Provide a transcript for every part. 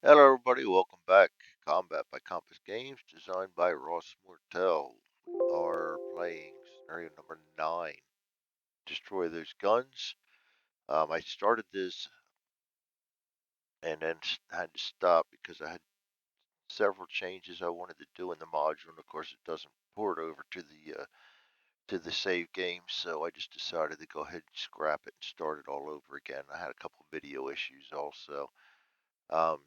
Hello, everybody. Welcome back. Combat by Compass Games, designed by Ross Mortel. We are playing scenario number 9. Destroy those guns. I started this and then had to stop because I had several changes I wanted to do in the module, and of course, it doesn't port over to the save game. So I just decided to go ahead and scrap it and start it all over again. I had a couple video issues also.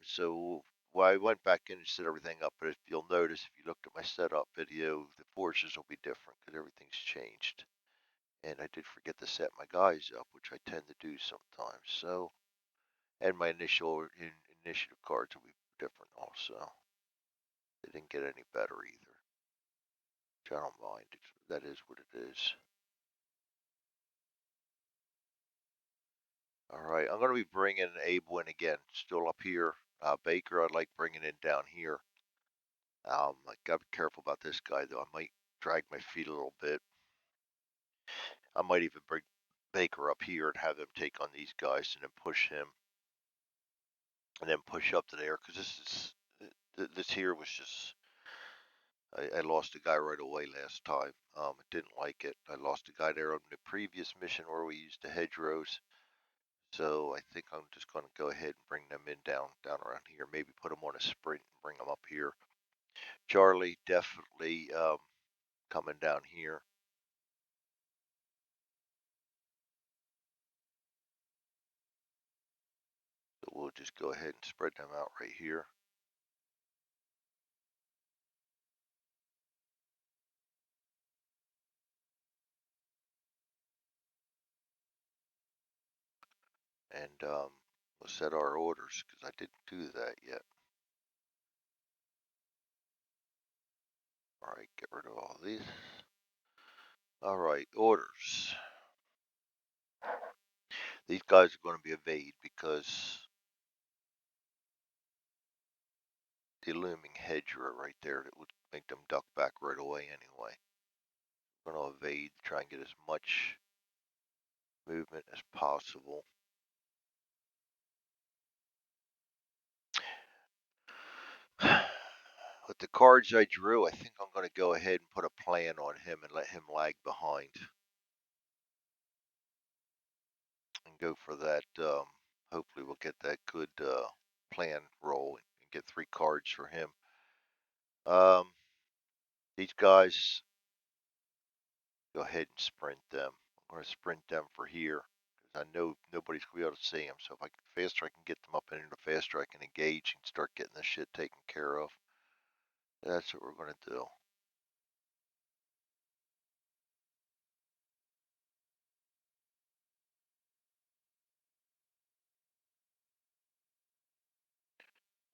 So well, I went back in and set everything up, but if you'll notice, if you looked at my setup video, the forces will be different because everything's changed. And I did forget to set my guys up, which I tend to do sometimes. So, and my initiative cards will be different also. They didn't get any better either, which I don't mind. That is what it is. All right, I'm going to be bringing Abel in again, still up here. Baker, I'd like bringing in down here. I gotta be careful about this guy though. I might drag my feet a little bit. I might even bring Baker up here and have them take on these guys and then push him and then push up to there because this here was just I lost a guy right away last time. I didn't like it. I lost a guy there on the previous mission where we used the hedgerows. So I think I'm just going to go ahead and bring them in down around here. Maybe put them on a sprint and bring them up here. Charlie definitely coming down here. So we'll just go ahead and spread them out right here. And we'll set our orders because I didn't do that yet. All right, get rid of all these. All right, orders. These guys are going to be evade because the looming hedgerow right there that would make them duck back right away anyway. We're going to evade, try and get as much movement as possible. With the cards I drew, I think I'm going to go ahead and put a plan on him and let him lag behind and go for that. Hopefully, we'll get that good plan roll and get 3 cards for him. Um, these guys, go ahead and sprint them. I'm going to sprint them for here because I know nobody's going to be able to see them. So if I can faster, I can get them up and the faster I can engage and start getting this shit taken care of. That's what we're going to do.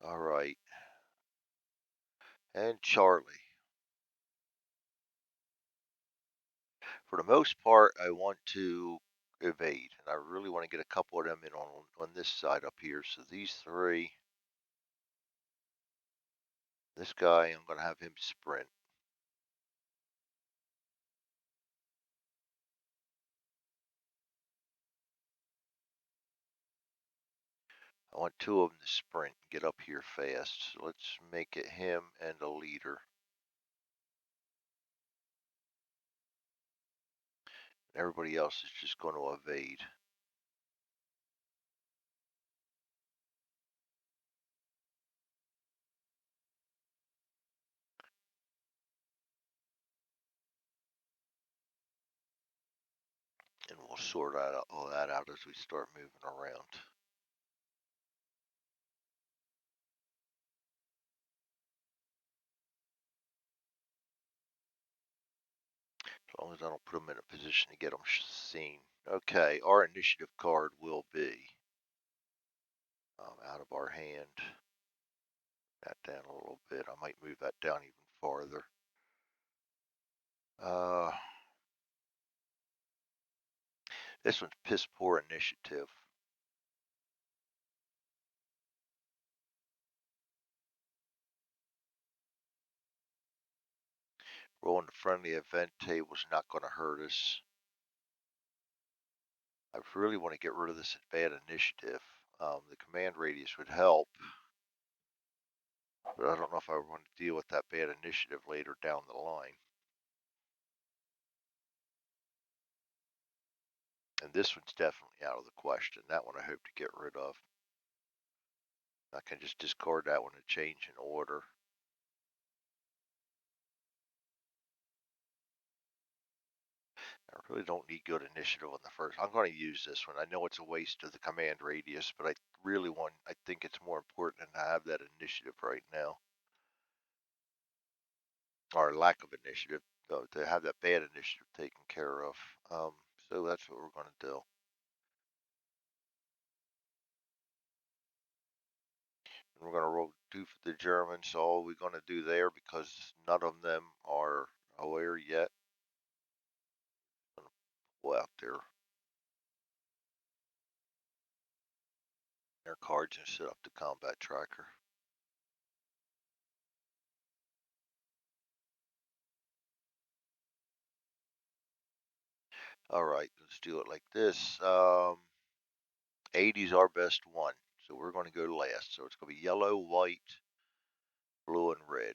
All right. And Charlie. For the most part, I want to evade, and I really want to get a couple of them in on this side up here. So these 3, this guy, I'm going to have him sprint. I want 2 of them to sprint and get up here fast. So let's make it him and a leader. Everybody else is just going to evade. And we'll sort out all that out as we start moving around. As long as I don't put them in a position to get them seen. Okay, our initiative card will be out of our hand. That down a little bit. I might move that down even farther. Uh, this one's piss poor initiative. Rolling the friendly event table is not going to hurt us. I really want to get rid of this bad initiative. The command radius would help. But I don't know if I want to deal with that bad initiative later down the line. And this one's definitely out of the question. That one I hope to get rid of. I can just discard that one and change in order. I really don't need good initiative on the first. I'm going to use this one. I know it's a waste of the command radius, but I think it's more important to have that initiative right now. Or lack of initiative, to have that bad initiative taken care of. So that's what we're going to do. And we're going to roll 2 for the Germans. So all we're going to do there, because none of them are aware yet. I'm going to pull out their cards and set up the combat tracker. All right, let's do it like this. 80's our best one, so we're going to go last. So it's going to be yellow, white, blue, and red.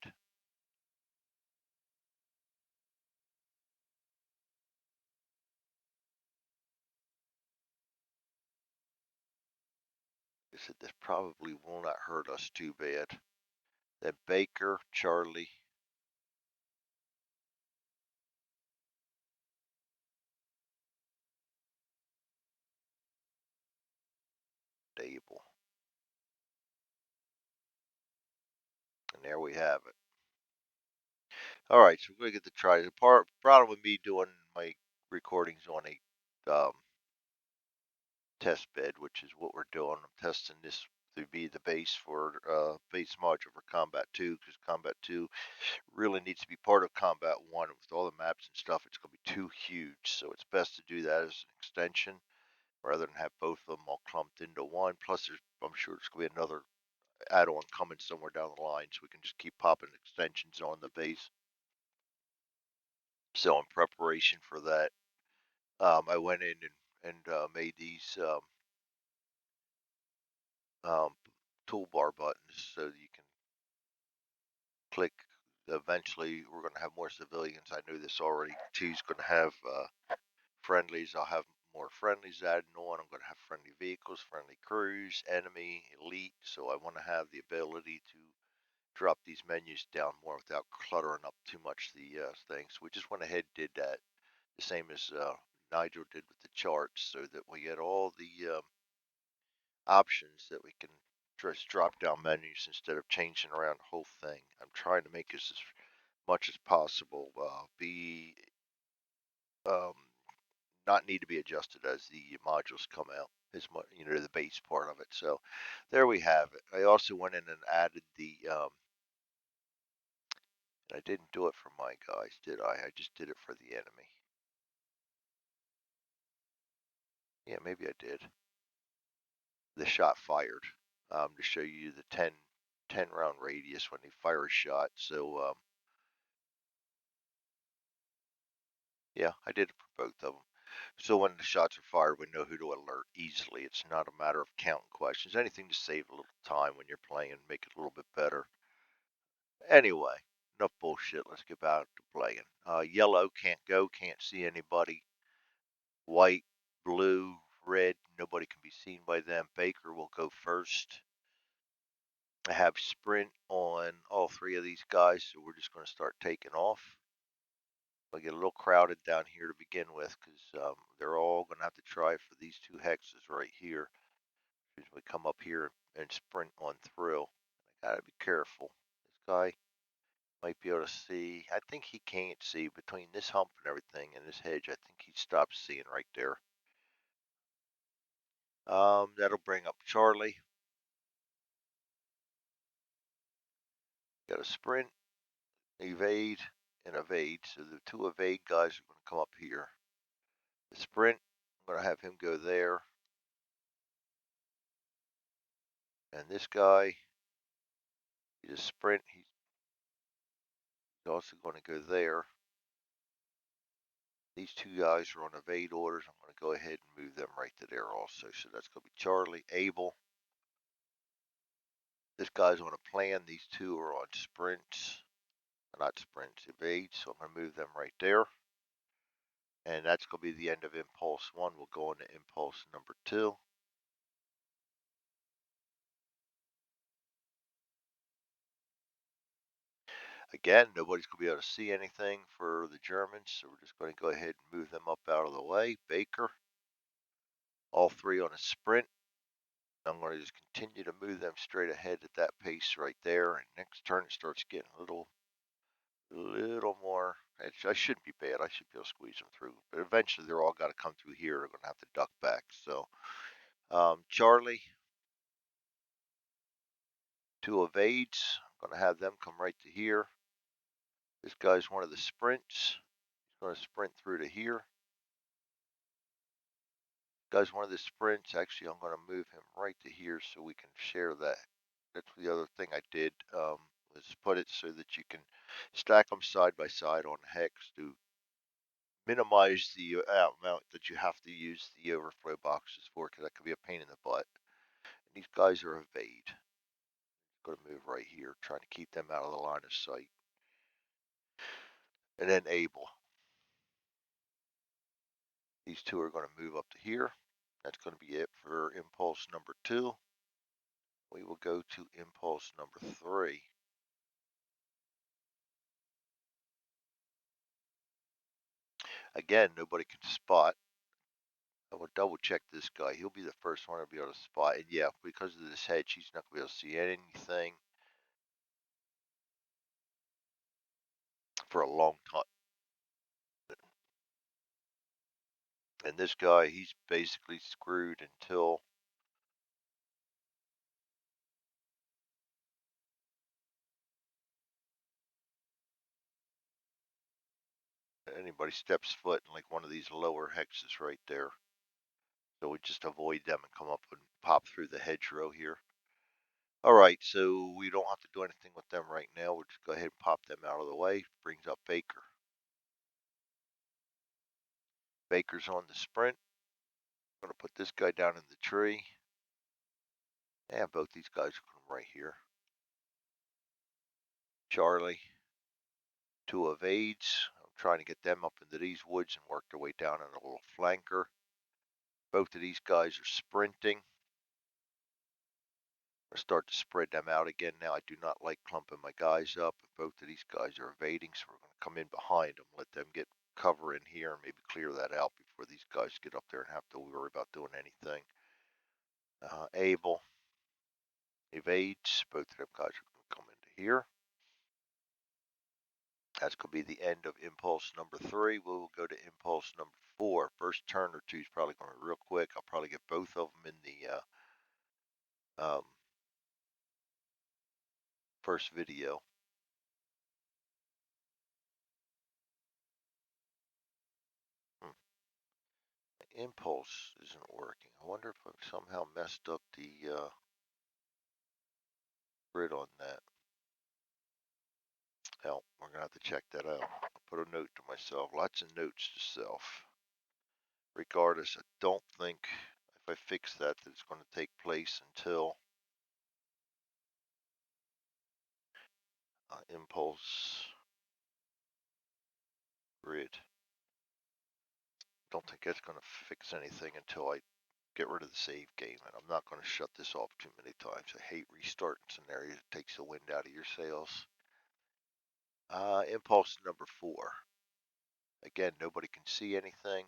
I said this probably will not hurt us too bad. Then Baker, Charlie, Dable. And there we have it. All right, so we're going to get to try the problem with me doing my recordings on a test bed, which is what we're doing. I'm testing this to be the base for base module for Combat 2, because Combat 2 really needs to be part of Combat 1. With all the maps and stuff, it's going to be too huge, so it's best to do that as an extension rather than have both of them all clumped into one. Plus, I'm sure there's going to be another add-on coming somewhere down the line, so we can just keep popping extensions on the base. So in preparation for that, I went in and made these um, toolbar buttons so that you can click. Eventually, we're going to have more civilians. I knew this already. Two's going to have friendlies. I'll have more friendlies added on. I'm going to have friendly vehicles, friendly crews, enemy, elite. So I want to have the ability to drop these menus down more without cluttering up too much the things. We just went ahead and did that, the same as Nigel did with the charts, so that we get all the options that we can just drop down menus instead of changing around the whole thing. I'm trying to make this as much as possible be um, not need to be adjusted as the modules come out, as much, the base part of it. So there we have it. I also went in and added the I didn't do it for my guys, did I? I just did it for the enemy. Yeah, maybe I did. The shot fired, to show you the 10 round radius when they fire a shot. So yeah, I did it for both of them. So when the shots are fired, we know who to alert easily. It's not a matter of counting questions. Anything to save a little time when you're playing and make it a little bit better. Anyway, enough bullshit. Let's get back to playing. Yellow can't go, can't see anybody. White, blue, red, nobody can be seen by them. Baker will go first. I have sprint on all 3 of these guys, so we're just going to start taking off. I'll get a little crowded down here to begin with, because they're all going to have to try for these 2 hexes right here. As we come up here and sprint on through. I gotta be careful. This guy might be able to see. I think he can't see between this hump and everything and this hedge. I think he stops seeing right there. That'll bring up Charlie. Got a sprint, evade, and evade. So the 2 evade guys are going to come up here. The sprint, I'm going to have him go there. And this guy, he's a sprint. He's also going to go there. These 2 guys are on evade orders. I'm going to go ahead and move them right to there also. So that's going to be Charlie, Abel, This guy's on a plan. These two are on sprints. Not sprints, evades. So I'm going to move them right there. And that's going to be the end of impulse 1. We'll go into impulse number 2. Again, nobody's going to be able to see anything for the Germans, so we're just going to go ahead and move them up out of the way. Baker, all 3 on a sprint. I'm going to just continue to move them straight ahead at that pace right there. And next turn it starts getting a little more. I shouldn't be bad. I should be able to squeeze them through. But eventually they're all got to come through here. They're going to have to duck back. So Charlie, 2 evades. I'm going to have them come right to here. This guy's one of the sprints. He's going to sprint through to here. Guy's one of the sprints. Actually, I'm going to move him right to here so we can share that. That's the other thing I did, was put it so that you can stack them side by side on hex to minimize the amount that you have to use the overflow boxes for, because that could be a pain in the butt. And these guys are evade. Going to move right here, trying to keep them out of the line of sight. And then Able. These 2 are going to move up to here. That's going to be it for impulse number 2. We will go to impulse number 3. Again, nobody can spot. I will double check this guy. He'll be the first one to be able to spot. And yeah, because of this hedge, he's not going to be able to see anything for a long time. And this guy, he's basically screwed until anybody steps foot in like one of these lower hexes right there. So we just avoid them and come up and pop through the hedgerow here. All right, so we don't have to do anything with them right now. We'll just go ahead and pop them out of the way. Brings up Baker. Baker's on the sprint. I'm going to put this guy down in the tree. And both these guys are come right here. Charlie, 2 evades. I'm trying to get them up into these woods and work their way down in a little flanker. Both of these guys are sprinting. I start to spread them out again now. I do not like clumping my guys up. Both of these guys are evading, so we're going to come in behind them, let them get cover in here, and maybe clear that out before these guys get up there and have to worry about doing anything. Able evades. Both of them guys are going to come into here. That's going to be the end of impulse number 3. We will go to impulse number 4. First turn or 2 is probably going to be real quick. I'll probably get both of them in the first video. Impulse isn't working. I wonder if I've somehow messed up the grid on that. Hell, we're going to have to check that out. I'll put a note to myself. Lots of notes to self. Regardless, I don't think if I fix that, that it's going to take place until impulse grid. Don't think that's going to fix anything until I get rid of the save game, and I'm not going to shut this off too many times. I hate restarting scenarios. It takes the wind out of your sails. Impulse number 4. Again, nobody can see anything.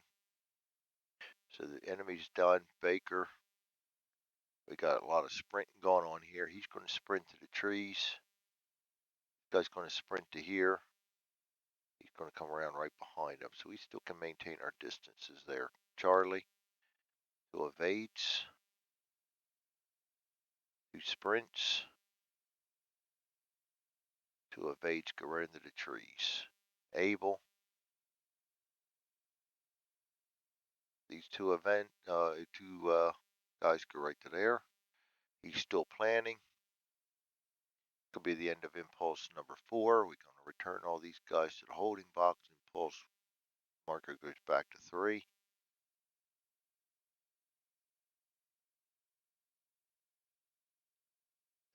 So the enemy's done. Baker. We got a lot of sprinting going on here. He's going to sprint to the trees. This guy's going to sprint to here. He's going to come around right behind him. So we still can maintain our distances there. Charlie, who evades. 2 sprints. 2 evades, go right into the trees. Able. These 2 guys go right to there. He's still planning. Could be the end of impulse number 4. We're going to return all these guys to the holding box. Impulse marker goes back to 3.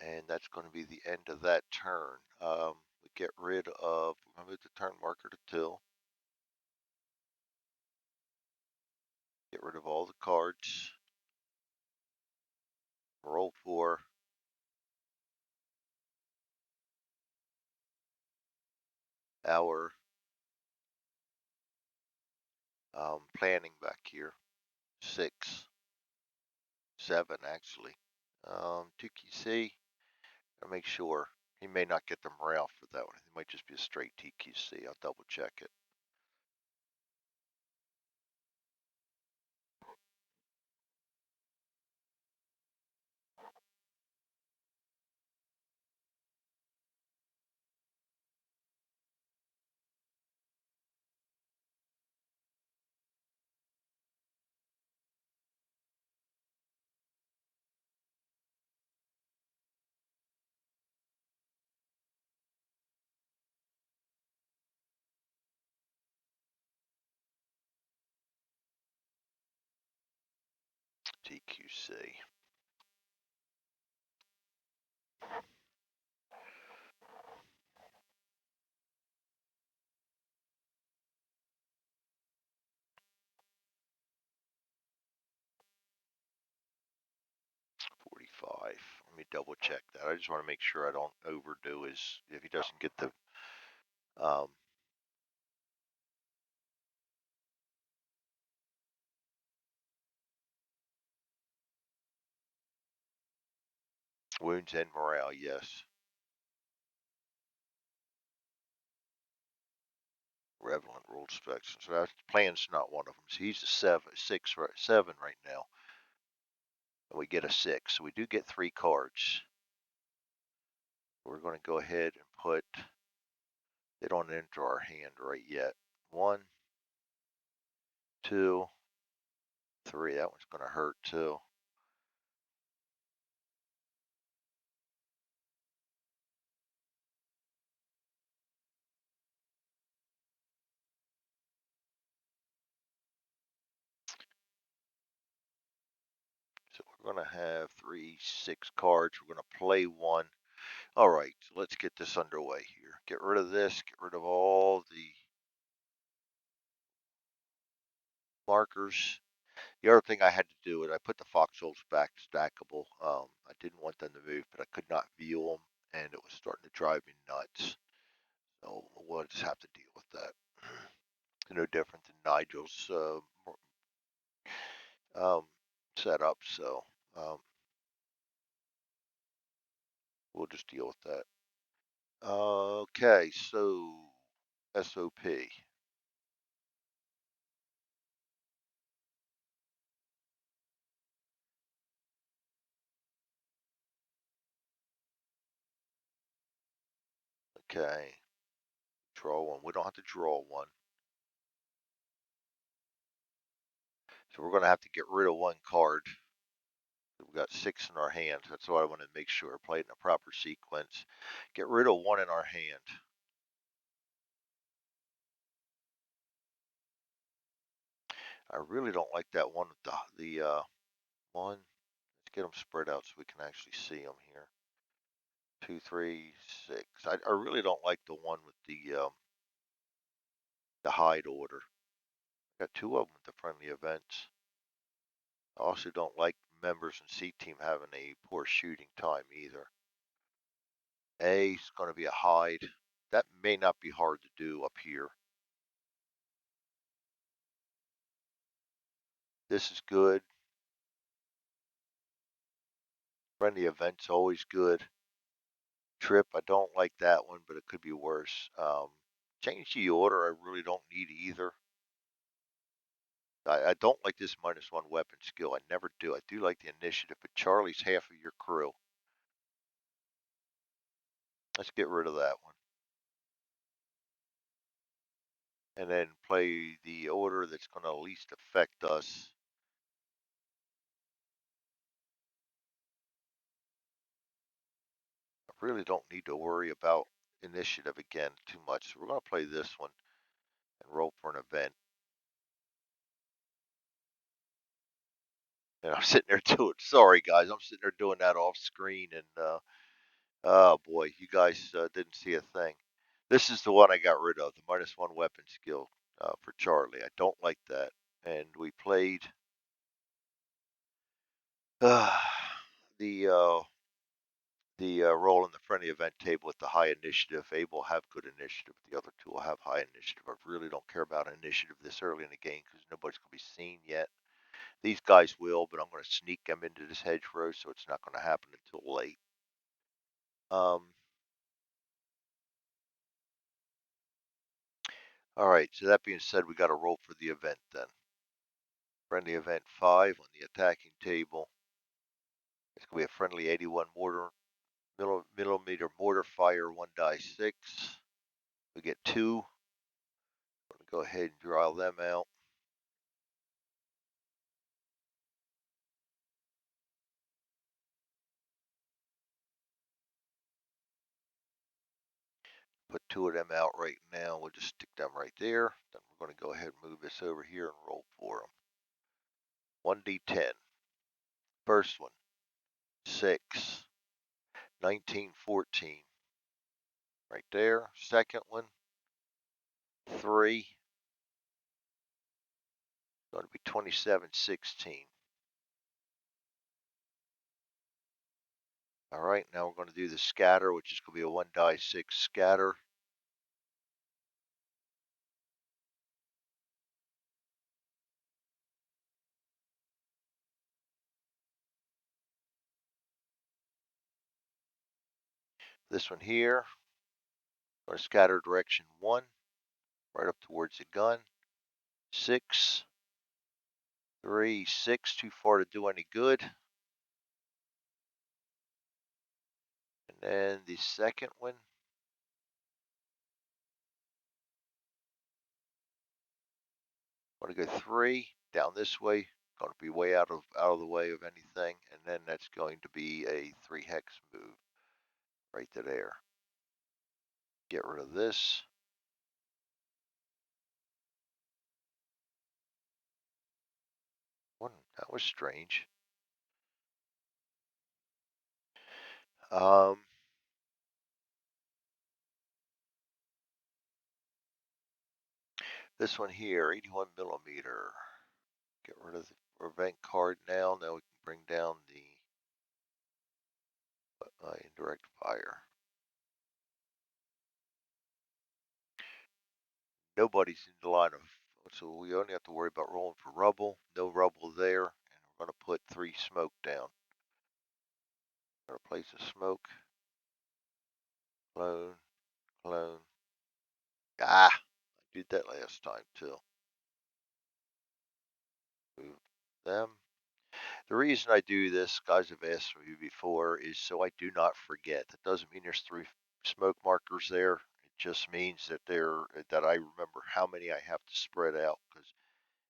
And that's going to be the end of that turn. We get rid of, we're going to move the turn marker to 2. Get rid of all the cards. Roll 4. Our planning back here. 6, 7 actually. TQC, I'll make sure. He may not get the morale for that one. It might just be a straight TQC. I'll double check it. TQC. Let me double check that. I just want to make sure I don't overdo his, if he doesn't get the um, wounds and morale, yes. Revelant ruled inspection. So that's plan's not one of them. So he's a 7 right now. And we get a 6. So we do get 3 cards. We're going to go ahead and put, they don't enter our hand right yet. 1, 2, 3. That one's going to hurt too. So we're going to have 3, 6 cards. We're going to play 1. All right, so let's get this underway here. Get rid of this, get rid of all the markers. The other thing I had to do is I put the foxholes back stackable. I didn't want them to move, but I could not view them, and it was starting to drive me nuts. So we'll just have to deal with that. No different than Nigel's um, setup, so we'll just deal with that. Okay, so SOP. Okay, draw one. We don't have to draw one. So we're going to have to get rid of 1 card. We've got 6 in our hand. That's why I want to make sure. Play it in a proper sequence. Get rid of 1 in our hand. I really don't like that one with the 1. Let's get them spread out so we can actually see them here. 2, 3, 6. I really don't like the one with the hide order. Got 2 of them with the friendly events. I also don't like members in C team having a poor shooting time either. A is going to be a hide. That may not be hard to do up here. This is good. Friendly event's always good. Trip, I don't like that one, but it could be worse. Change the order, I really don't need either. I don't like this -1 weapon skill. I never do. I do like the initiative, but Charlie's half of your crew. Let's get rid of that one. And then play the order that's going to least affect us. I really don't need to worry about initiative again too much. So we're going to play this one and roll for an event. And I'm sitting there doing, sorry guys, I'm sitting there doing that off screen and Oh boy, you guys didn't see a thing. This is the one I got rid of, the -1 weapon skill for Charlie. I don't like that. And we played uh, the uh, the role in the friendly event table with the high initiative. Abe will have good initiative. The other two will have high initiative. I really don't care about initiative this early in the game because nobody's going to be seen yet. These guys will, but I'm going to sneak them into this hedgerow, so it's not going to happen until late. All right, so that being said, we got to roll for the event then. Friendly event 5 on the attacking table. It's going to be a friendly 81 millimeter mortar fire, 1 die 6. We get 2. I'm going to go ahead and draw them out. Put 2 of them out right now. We'll just stick them right there. Then we're going to go ahead and move this over here and roll for them. 1d10. First one, 6. 19, 14. Right there. Second one, 3. Going to be 27, 16. All right, now we're going to do the scatter, which is going to be a 1 die 6 scatter. This one here, going to scatter direction 1, right up towards the gun. 6, 3, 6, too far to do any good. And then the second one, I'm going to go 3 down this way. Going to be way out of the way of anything, and then that's going to be a 3 hex move right to there. Get rid of this. That was strange. Um, this one here, 81 millimeter. Get rid of the event card now. Now we can bring down the indirect fire. Nobody's in the line of, so we only have to worry about rolling for rubble. No rubble there, and we're going to put 3 smoke down. Going to place a smoke. Clone, clone. Ah, I did that last time too. Move them. The reason I do this, guys have asked me before, is so I do not forget. That doesn't mean there's 3 smoke markers there. It just means that that I remember how many I have to spread out. Because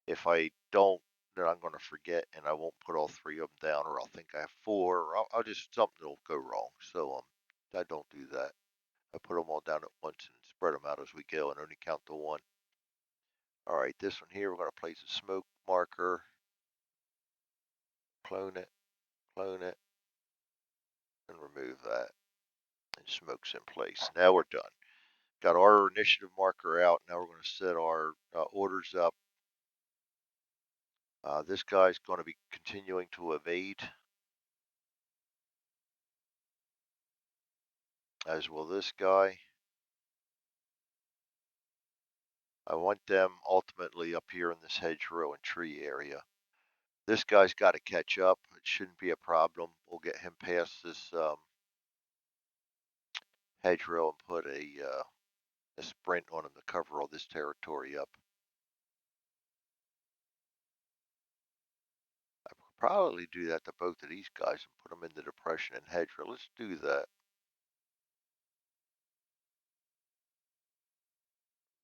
if I don't, then I'm going to forget, and I won't put all 3 of them down, or I'll think I have 4, or I'll just something will go wrong. So I don't do that. I put them all down at once and spread them out as we go, and only count to 1. All right, this one here, we're going to place a smoke marker, clone it, and remove that. And smoke's in place. Now we're done. Got our initiative marker out. Now we're going to set our orders up. This guy's going to be continuing to evade, as will this guy. I want them ultimately up here in this hedgerow and tree area. This guy's got to catch up. It shouldn't be a problem. We'll get him past this hedgerow and put a sprint on him to cover all this territory up. I could probably do that to both of these guys and put them in the depression and hedgerow. Let's do that.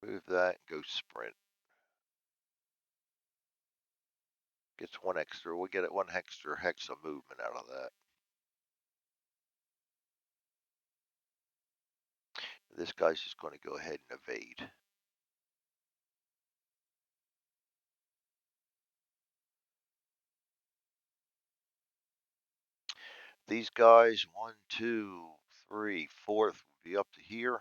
Move that and go sprint. Gets 1 extra. We'll get it 1 extra hex of movement out of that. This guy's just going to go ahead and evade. These guys, 1, 2, 3, 4th will be up to here.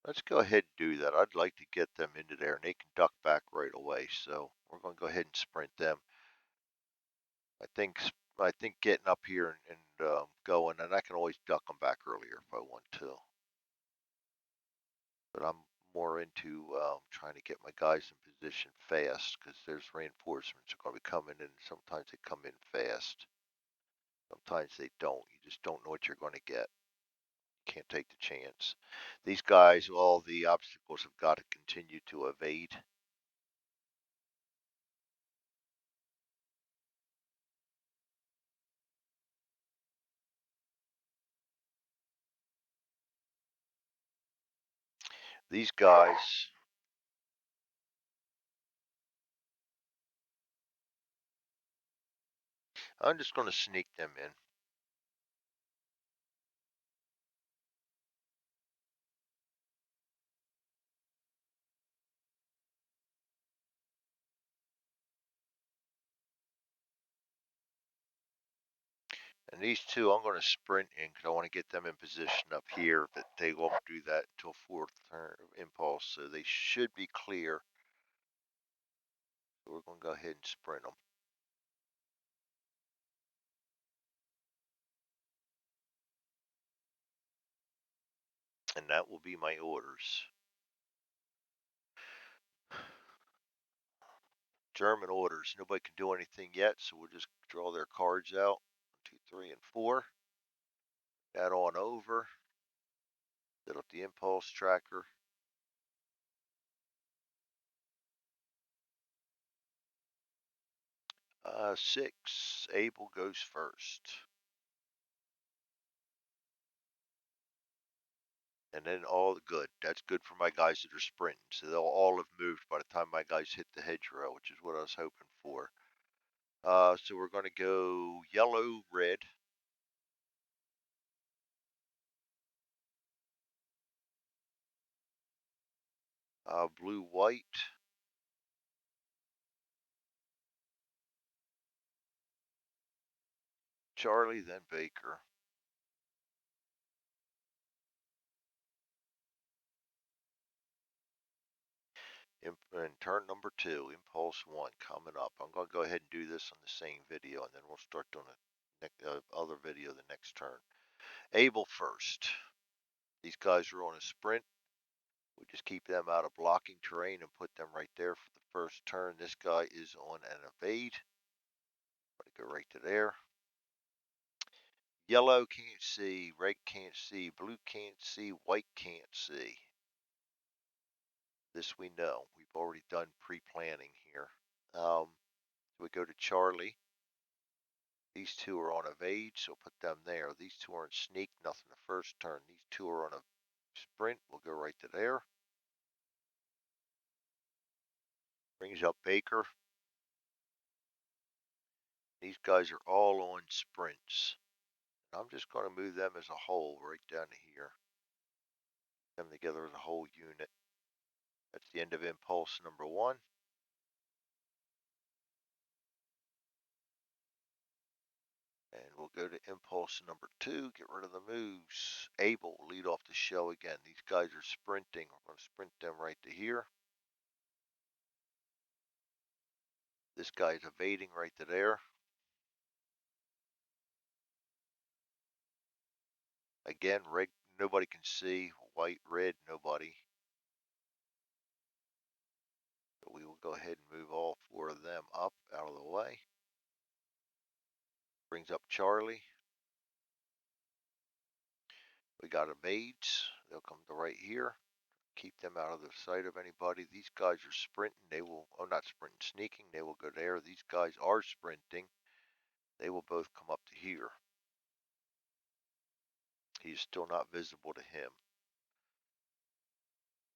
Let's go ahead and do that. I'd like to get them into there, and they can duck back right away. So we're going to go ahead and sprint them. I think getting up here and going, and I can always duck them back earlier if I want to. But I'm more into trying to get my guys in position fast because there's reinforcements are going to be coming in. Sometimes they come in fast. Sometimes they don't. You just don't know what you're going to get. Can't take the chance. These guys, all the obstacles have got to continue to evade. These guys, I'm just going to sneak them in. And these two, I'm going to sprint in because I want to get them in position up here. But they won't do that until 4th turn impulse, so they should be clear. So we're going to go ahead and sprint them. And that will be my orders. German orders. Nobody can do anything yet, so we'll just draw their cards out. 1, 2, 3, and 4. That on over. Set up the impulse tracker. Six. Abel goes first. And then all good. That's good for my guys that are sprinting. So they'll all have moved by the time my guys hit the hedgerow, which is what I was hoping for. So we're going to go yellow, red. Blue, white. Charlie, then Baker. And turn number 2, impulse 1 coming up. I'm going to go ahead and do this on the same video, and then we'll start doing the other video the next turn. Abel first. These guys are on a sprint. We just keep them out of blocking terrain and put them right there for the first turn. This guy is on an evade. I'm going to go right to there. Yellow can't see, red can't see, blue can't see, white can't see. This we know. We've already done pre-planning here. We go to Charlie. These two are on evade, so put them there. These two are in sneak, nothing the first turn. These two are on a sprint. We'll go right to there. Brings up Baker. These guys are all on sprints. I'm just going to move them as a whole right down to here. Them together as a whole unit. That's the end of impulse number 1. And we'll go to impulse number 2, get rid of the moves. Abel will lead off the show again. These guys are sprinting. We're going to sprint them right to here. This guy's evading right to there. Again, red, nobody can see. White, red, nobody. So we will go ahead and move all 4 of them up out of the way. Brings up Charlie. We got evades. They'll come to right here. Keep them out of the sight of anybody. These guys are sprinting. They will, oh, not sprinting, sneaking. They will go there. These guys are sprinting. They will both come up to here. He's still not visible to him.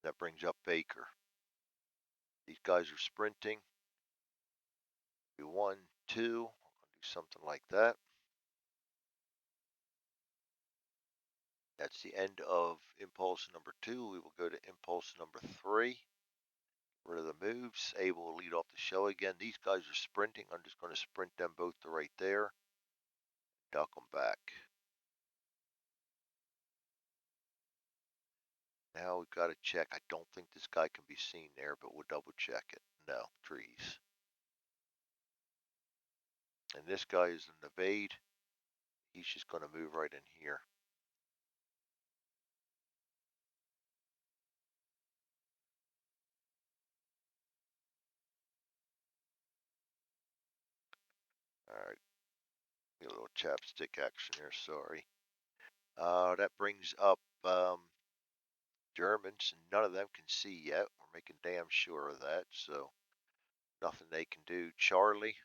That brings up Baker. These guys are sprinting. Maybe 1, 2. I'll do something like that. That's the end of impulse number 2. We will go to impulse number 3. Get rid of the moves. Abel will lead off the show again. These guys are sprinting. I'm just going to sprint them both to right there. Duck them back. Now we've got to check. I don't think this guy can be seen there, but we'll double check it. No, trees. And this guy is an evade. He's just going to move right in here. All right. Get a little chapstick action here, sorry. That brings up Germans. None of them can see yet. We're making damn sure of that, so nothing they can do. Charlie,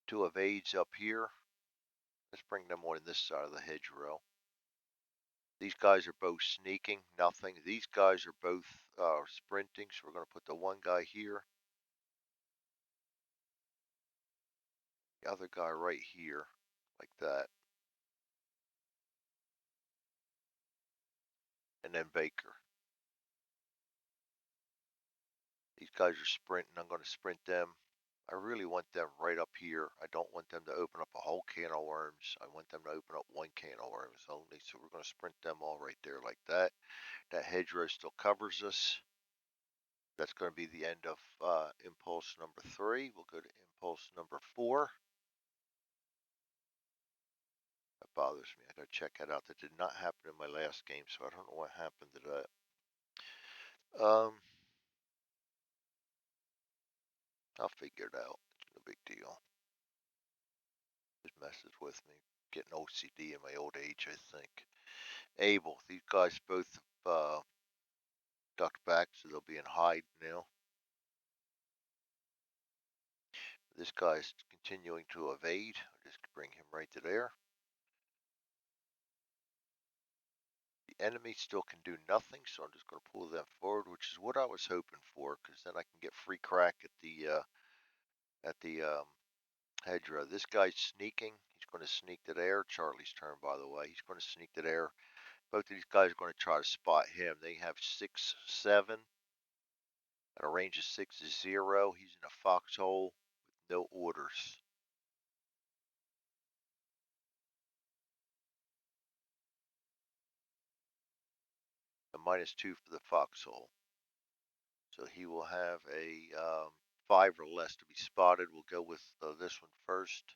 two evades up here. Let's bring them on this side of the hedgerow. These guys are both sneaking, nothing. These guys are both sprinting, so we're going to put the one guy here. The other guy right here, like that. And then Baker. These guys are sprinting. I'm going to sprint them. I really want them right up here. I don't want them to open up a whole can of worms. I want them to open up one can of worms only. So we're going to sprint them all right there like that. That hedgerow still covers us. That's going to be the end of impulse number 3. We'll go to impulse number 4. That bothers me. I got to check that out. That did not happen in my last game, so I don't know what happened to that. I'll figure it out. It's no big deal. Just messes with me. Getting OCD in my old age, I think. Able. These guys both ducked back, so they'll be in hide now. This guy's continuing to evade. I'll just bring him right to there. The enemy still can do nothing, so I'm just going to pull them forward, which is what I was hoping for, because then I can get free crack at the hedgerow. This guy's sneaking. He's going to sneak to there. Charlie's turn, by the way. He's going to sneak to there. Both of these guys are going to try to spot him. They have 6, 7. At a range of 6 is 0. He's in a foxhole with no orders. A -2 for the foxhole. So he will have a 5 or less to be spotted. We'll go with this one first.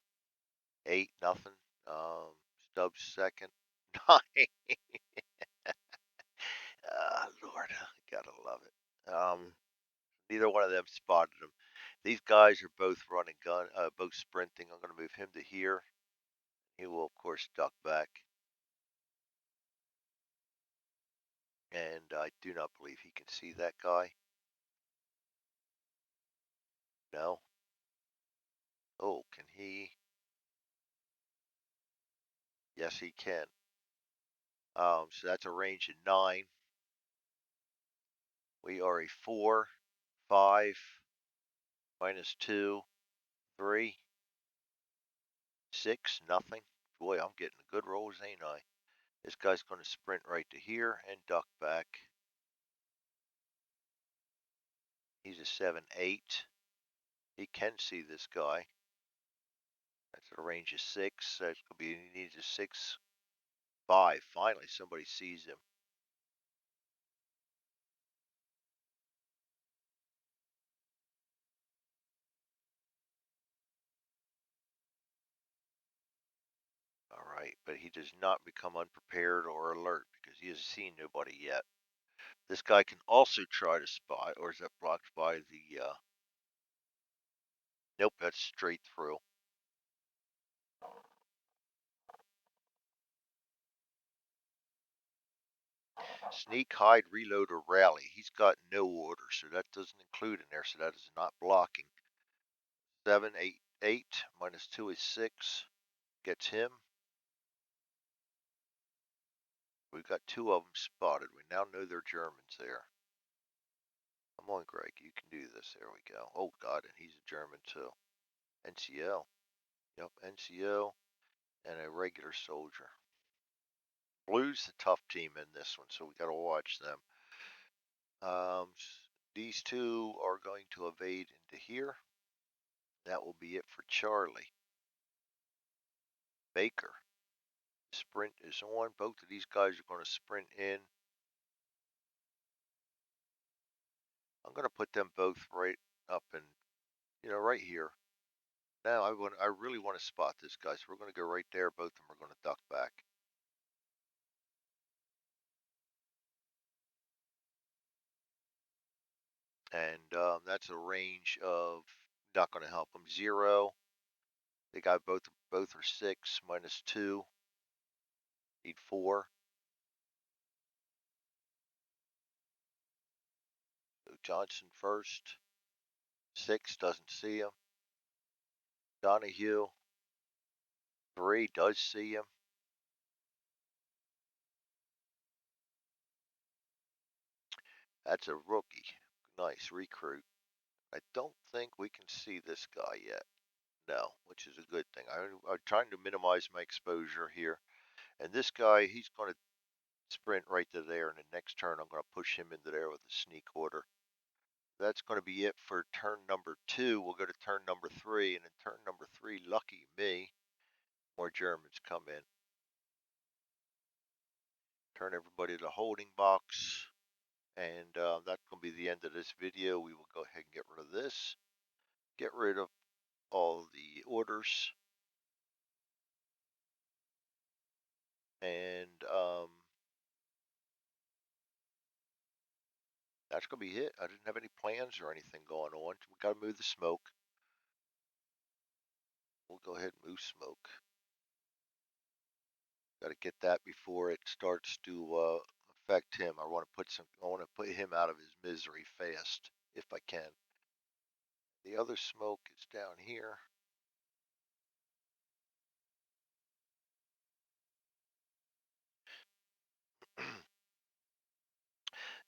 8, nothing. Stubbs second. 9. Lord, gotta love it. Neither one of them spotted him. These guys are both running gun, both sprinting. I'm going to move him to here. He will, of course, duck back. And I do not believe he can see that guy. No. Oh, can he? Yes, he can. So that's a range of 9. We are a 4, 5, -2, 3, 6, nothing. Boy, I'm getting good rolls, ain't I? This guy's going to sprint right to here and duck back. He's a 7, 8. He can see this guy. That's a range of 6. That's going to be, he needs a 6, 5. Finally, somebody sees him. All right, but he does not become unprepared or alert because he has seen nobody yet. This guy can also try to spot, or is that blocked by the, nope, that's straight through. Sneak, hide, reload, or rally. He's got no order, so that doesn't include in there, so that is not blocking. 7, 8, 8, -2 is 6. Gets him. We've got 2 of them spotted. We now know they're Germans there. Come on, Greg, you can do this. There we go. Oh, God, and he's a German, too. NCO. Yep, NCO and a regular soldier. Blue's the tough team in this one, so we got to watch them. These 2 are going to evade into here. That will be it for Charlie. Baker. Sprint is on. Both of these guys are going to sprint in. I'm going to put them both right up and, right here. Now I really want to spot this guy, so we're going to go right there. Both of them are going to duck back. And that's a range of, not going to help them, 0. They got both are 6, -2. Need 4. So Johnson first. 6 doesn't see him. Donahue, 3 does see him. That's a rookie. Nice recruit. I don't think we can see this guy yet. No, which is a good thing. I'm trying to minimize my exposure here. And this guy, he's going to sprint right to there. And the next turn, I'm going to push him into there with a sneak order. That's going to be it for turn number 2. We'll go to turn number 3. And in turn number 3, lucky me, more Germans come in. Turn everybody to the holding box. And that's going to be the end of this video. We will go ahead and get rid of this. Get rid of all the orders. And that's going to be it. I didn't have any plans or anything going on. We got to move the smoke. We'll go ahead and move smoke. Got to get that before it starts to affect him. I want to put him out of his misery fast if I can. The other smoke is down here.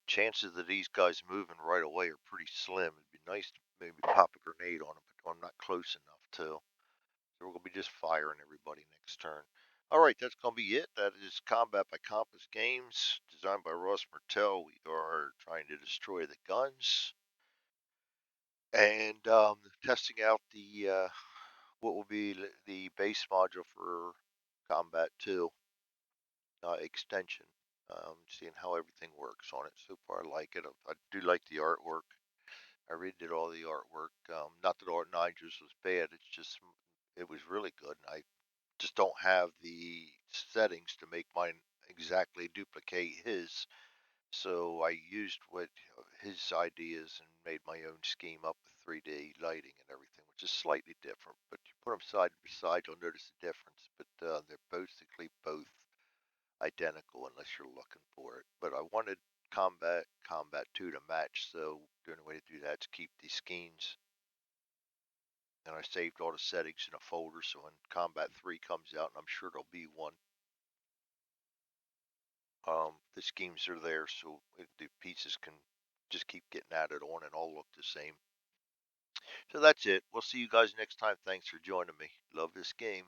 Chances of these guys moving right away are pretty slim. It'd be nice to maybe pop a grenade on them, but I'm not close enough to. So we're going to be just firing everybody next turn. All right, that's going to be it. That is Combat by Compass Games, designed by Ross Martell. We are trying to destroy the guns and testing out the what will be the base module for Combat 2 extension. Seeing how everything works on it. So far, I like it. I do like the artwork. I redid all the artwork. Not that Art Nigers was bad. It's just it was really good. And I just don't have the settings to make mine exactly duplicate his. So I used what his ideas and made my own scheme up with 3D lighting and everything, which is slightly different. But you put them side by side, you'll notice the difference. But they're basically both identical unless you're looking for it. But I wanted Combat 2 to match, so the only way to do that is keep these schemes. And I saved all the settings in a folder, so when Combat 3 comes out, and I'm sure there'll be one, the schemes are there, so the pieces can just keep getting added on and all look the same. So that's it. We'll see you guys next time. Thanks for joining me. Love this game.